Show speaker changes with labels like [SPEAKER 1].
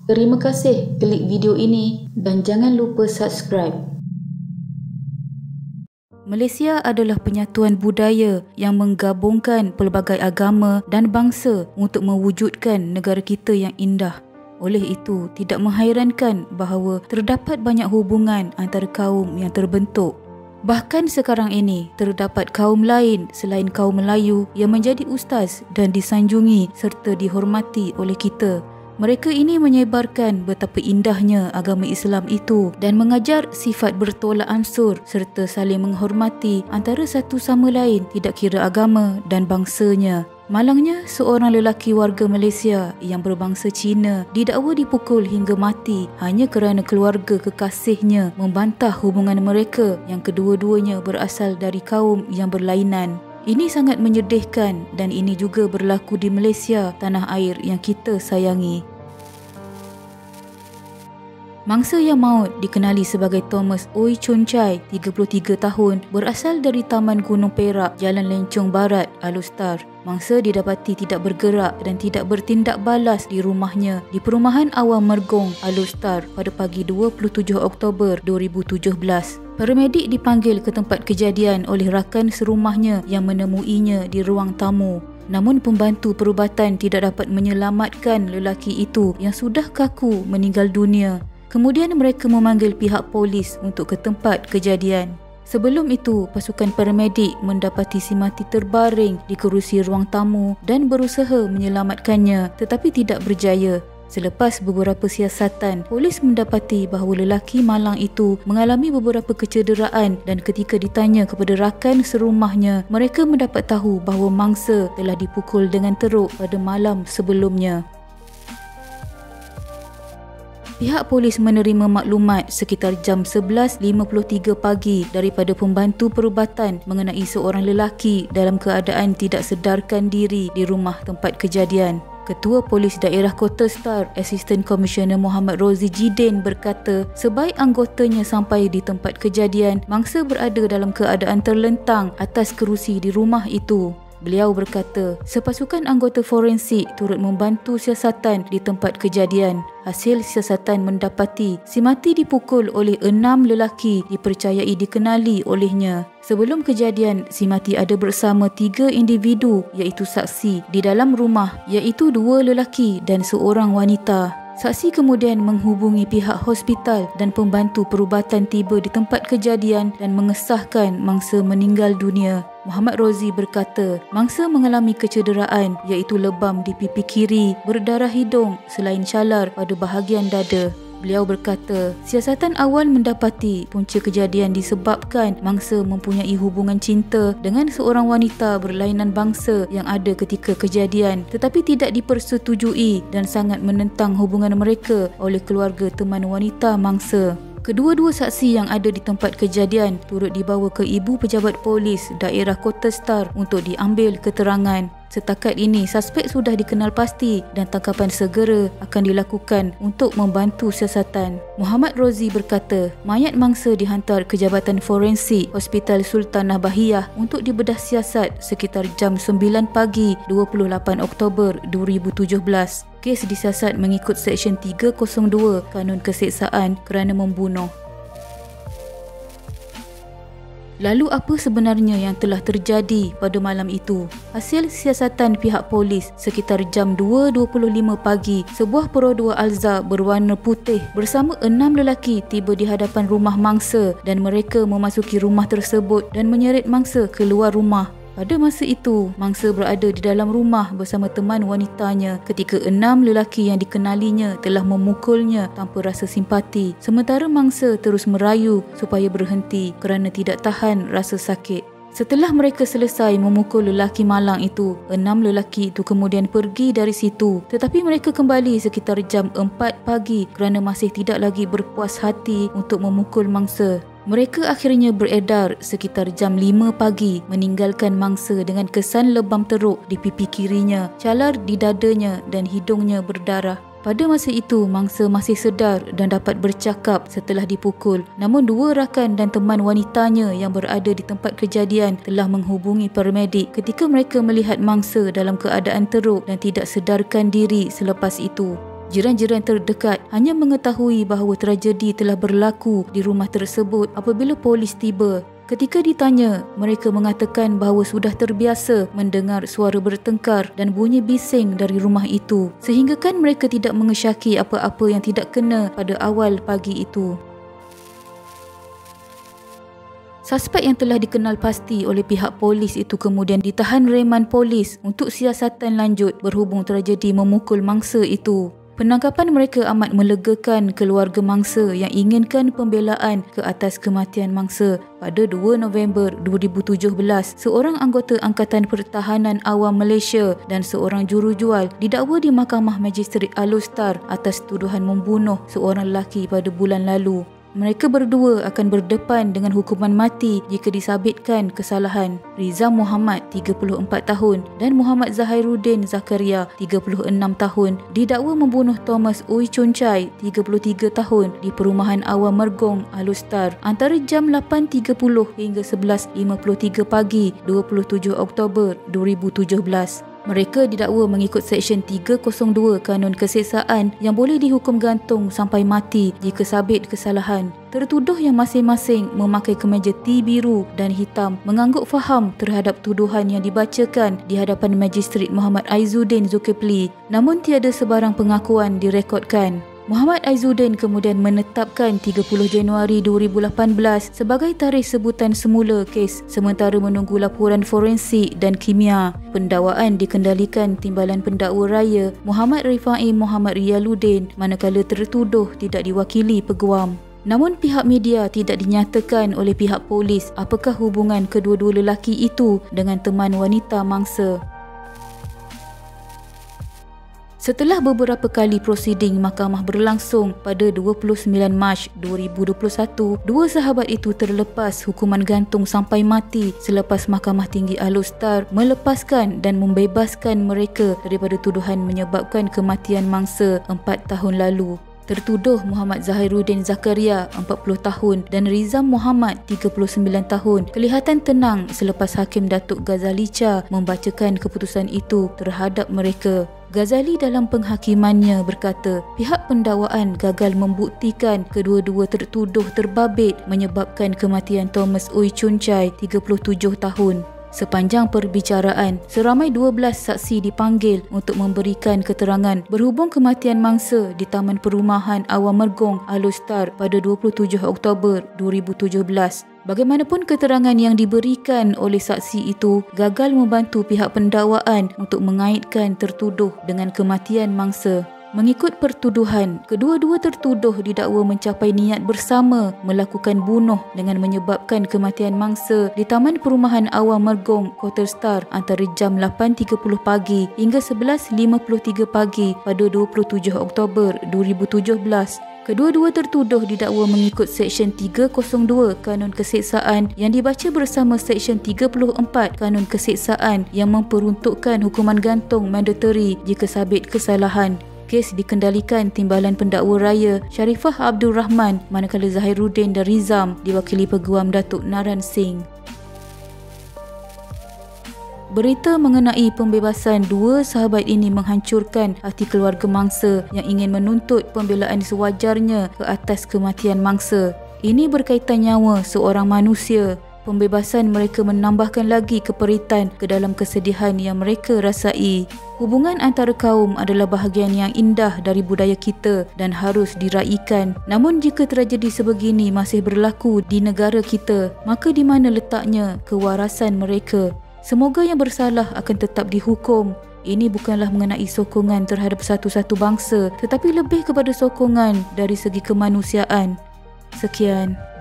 [SPEAKER 1] Terima kasih klik video ini dan jangan lupa subscribe.
[SPEAKER 2] Malaysia adalah penyatuan budaya yang menggabungkan pelbagai agama dan bangsa untuk mewujudkan negara kita yang indah. Oleh itu, tidak menghairankan bahawa terdapat banyak hubungan antara kaum yang terbentuk. Bahkan sekarang ini, terdapat kaum lain selain kaum Melayu yang menjadi ustaz dan disanjungi serta dihormati oleh kita. Mereka ini menyebarkan betapa indahnya agama Islam itu dan mengajar sifat bertolak ansur serta saling menghormati antara satu sama lain tidak kira agama dan bangsanya. Malangnya, seorang lelaki warga Malaysia yang berbangsa Cina didakwa dipukul hingga mati hanya kerana keluarga kekasihnya membantah hubungan mereka yang kedua-duanya berasal dari kaum yang berlainan. Ini sangat menyedihkan dan ini juga berlaku di Malaysia, tanah air yang kita sayangi. Mangsa yang maut dikenali sebagai Thomas Oi Chun Chai, 33 tahun, berasal dari Taman Gunung Perak, Jalan Lencong Barat, Alustar. Mangsa didapati tidak bergerak dan tidak bertindak balas di rumahnya di Perumahan Awam Mergong, Alustar pada pagi 27 Oktober 2017. Paramedik dipanggil ke tempat kejadian oleh rakan serumahnya yang menemuinya di ruang tamu. Namun pembantu perubatan tidak dapat menyelamatkan lelaki itu yang sudah kaku meninggal dunia. Kemudian mereka memanggil pihak polis untuk ke tempat kejadian. Sebelum itu, pasukan paramedik mendapati si mati terbaring di kerusi ruang tamu dan berusaha menyelamatkannya tetapi tidak berjaya. Selepas beberapa siasatan, polis mendapati bahawa lelaki malang itu mengalami beberapa kecederaan dan ketika ditanya kepada rakan serumahnya, mereka mendapat tahu bahawa mangsa telah dipukul dengan teruk pada malam sebelumnya. Pihak polis menerima maklumat sekitar jam 11.53 pagi daripada pembantu perubatan mengenai seorang lelaki dalam keadaan tidak sedarkan diri di rumah tempat kejadian. Ketua Polis Daerah Kota Star, Assistant Commissioner Muhammad Rozi Jidin berkata, sebaik anggotanya sampai di tempat kejadian, mangsa berada dalam keadaan terlentang atas kerusi di rumah itu. Beliau berkata, sepasukan anggota forensik turut membantu siasatan di tempat kejadian. Hasil siasatan mendapati si mati dipukul oleh 6 lelaki dipercayai dikenali olehnya. Sebelum kejadian, si mati ada bersama 3 individu iaitu saksi di dalam rumah iaitu 2 lelaki dan seorang wanita. Saksi kemudian menghubungi pihak hospital dan pembantu perubatan tiba di tempat kejadian dan mengesahkan mangsa meninggal dunia. Muhammad Rozi berkata, mangsa mengalami kecederaan iaitu lebam di pipi kiri, berdarah hidung selain calar pada bahagian dada. Beliau berkata, siasatan awal mendapati punca kejadian disebabkan mangsa mempunyai hubungan cinta dengan seorang wanita berlainan bangsa yang ada ketika kejadian tetapi tidak dipersetujui dan sangat menentang hubungan mereka oleh keluarga teman wanita mangsa. Kedua-dua saksi yang ada di tempat kejadian turut dibawa ke Ibu Pejabat Polis Daerah Kota Star untuk diambil keterangan. Setakat ini, suspek sudah dikenal pasti dan tangkapan segera akan dilakukan untuk membantu siasatan. Muhammad Rozi berkata, mayat mangsa dihantar ke Jabatan Forensik Hospital Sultanah Bahiyah untuk dibedah siasat sekitar jam 9 pagi 28 Oktober 2017. Kes disiasat mengikut Seksyen 302 Kanun Keseksaan kerana membunuh. Lalu apa sebenarnya yang telah terjadi pada malam itu? Hasil siasatan pihak polis, sekitar jam 2.25 pagi, sebuah Perodua Alza berwarna putih bersama 6 lelaki tiba di hadapan rumah mangsa dan mereka memasuki rumah tersebut dan menyeret mangsa keluar rumah. Pada masa itu, mangsa berada di dalam rumah bersama teman wanitanya ketika 6 lelaki yang dikenalinya telah memukulnya tanpa rasa simpati. Sementara mangsa terus merayu supaya berhenti kerana tidak tahan rasa sakit. Setelah mereka selesai memukul lelaki malang itu, 6 lelaki itu kemudian pergi dari situ. Tetapi mereka kembali sekitar jam 4 pagi kerana masih tidak lagi berpuas hati untuk memukul mangsa. Mereka akhirnya beredar sekitar jam 5 pagi meninggalkan mangsa dengan kesan lebam teruk di pipi kirinya, calar di dadanya dan hidungnya berdarah. Pada masa itu, mangsa masih sedar dan dapat bercakap setelah dipukul. Namun dua rakan dan teman wanitanya yang berada di tempat kejadian telah menghubungi paramedik ketika mereka melihat mangsa dalam keadaan teruk dan tidak sedarkan diri selepas itu. Jiran-jiran terdekat hanya mengetahui bahawa tragedi telah berlaku di rumah tersebut apabila polis tiba. Ketika ditanya, mereka mengatakan bahawa sudah terbiasa mendengar suara bertengkar dan bunyi bising dari rumah itu, sehinggakan mereka tidak mengesyaki apa-apa yang tidak kena pada awal pagi itu. Suspek yang telah dikenal pasti oleh pihak polis itu kemudian ditahan reman polis untuk siasatan lanjut berhubung tragedi memukul mangsa itu. Penangkapan mereka amat melegakan keluarga mangsa yang inginkan pembelaan ke atas kematian mangsa. Pada 2 November 2017, seorang anggota Angkatan Pertahanan Awam Malaysia dan seorang jurujual didakwa di Mahkamah Magistrate Alor-Setar atas tuduhan membunuh seorang lelaki pada bulan lalu. Mereka berdua akan berdepan dengan hukuman mati jika disabitkan kesalahan. Rizam Muhammad, 34 tahun dan Muhammad Zahiruddin Zakaria, 36 tahun, didakwa membunuh Thomas Ooi Chun Chai, 33 tahun di Perumahan Awam Mergong, Alor-Setar antara jam 8.30 hingga 11.53 pagi 27 Oktober 2017. Mereka didakwa mengikut Seksyen 302 Kanun Keseksaan yang boleh dihukum gantung sampai mati jika sabit kesalahan. Tertuduh yang masing-masing memakai kemeja T biru dan hitam mengangguk faham terhadap tuduhan yang dibacakan di hadapan Magistrate Muhammad Aizuddin Zulkifli, namun tiada sebarang pengakuan direkodkan. Muhammad Aizuddin kemudian menetapkan 30 Januari 2018 sebagai tarikh sebutan semula kes sementara menunggu laporan forensik dan kimia. Pendakwaan dikendalikan Timbalan Pendakwa Raya Muhammad Rifai Muhammad Riyaluddin manakala tertuduh tidak diwakili peguam. Namun pihak media tidak dinyatakan oleh pihak polis apakah hubungan kedua-dua lelaki itu dengan teman wanita mangsa. Setelah beberapa kali prosiding mahkamah berlangsung pada 29 Mac 2021, dua sahabat itu terlepas hukuman gantung sampai mati selepas Mahkamah Tinggi Alor-Setar melepaskan dan membebaskan mereka daripada tuduhan menyebabkan kematian mangsa 4 tahun lalu. Tertuduh Muhammad Zahiruddin Zakaria 40 tahun dan Rizam Muhammad 39 tahun kelihatan tenang selepas Hakim Datuk Ghazali Shah membacakan keputusan itu terhadap mereka. Ghazali dalam penghakimannya berkata, pihak pendakwaan gagal membuktikan kedua-dua tertuduh terbabit menyebabkan kematian Thomas Ooi Chun Chai 37 tahun. Sepanjang perbicaraan, seramai 12 saksi dipanggil untuk memberikan keterangan berhubung kematian mangsa di Taman Perumahan Awam Mergong, Alor-Setar pada 27 Oktober 2017. Bagaimanapun keterangan yang diberikan oleh saksi itu gagal membantu pihak pendakwaan untuk mengaitkan tertuduh dengan kematian mangsa. Mengikut pertuduhan, kedua-dua tertuduh didakwa mencapai niat bersama melakukan bunuh dengan menyebabkan kematian mangsa di Taman Perumahan Awam Mergong, Kota Setar antara jam 8.30 pagi hingga 11.53 pagi pada 27 Oktober 2017. Kedua-dua tertuduh didakwa mengikut Seksyen 302 Kanun Keseksaan yang dibaca bersama Seksyen 34 Kanun Keseksaan yang memperuntukkan hukuman gantung mandatory jika sabit kesalahan. Kes dikendalikan Timbalan Pendakwa Raya Sharifah Abdul Rahman manakala Zahiruddin dan Rizam diwakili Peguam Datuk Naran Singh. Berita mengenai pembebasan dua sahabat ini menghancurkan hati keluarga mangsa yang ingin menuntut pembelaan sewajarnya ke atas kematian mangsa. Ini berkaitan nyawa seorang manusia. Pembebasan mereka menambahkan lagi keperitan ke dalam kesedihan yang mereka rasai. Hubungan antara kaum adalah bahagian yang indah dari budaya kita dan harus diraikan. Namun jika tragedi sebegini masih berlaku di negara kita, maka di mana letaknya kewarasan mereka? Semoga yang bersalah akan tetap dihukum. Ini bukanlah mengenai sokongan terhadap satu-satu bangsa, tetapi lebih kepada sokongan dari segi kemanusiaan. Sekian.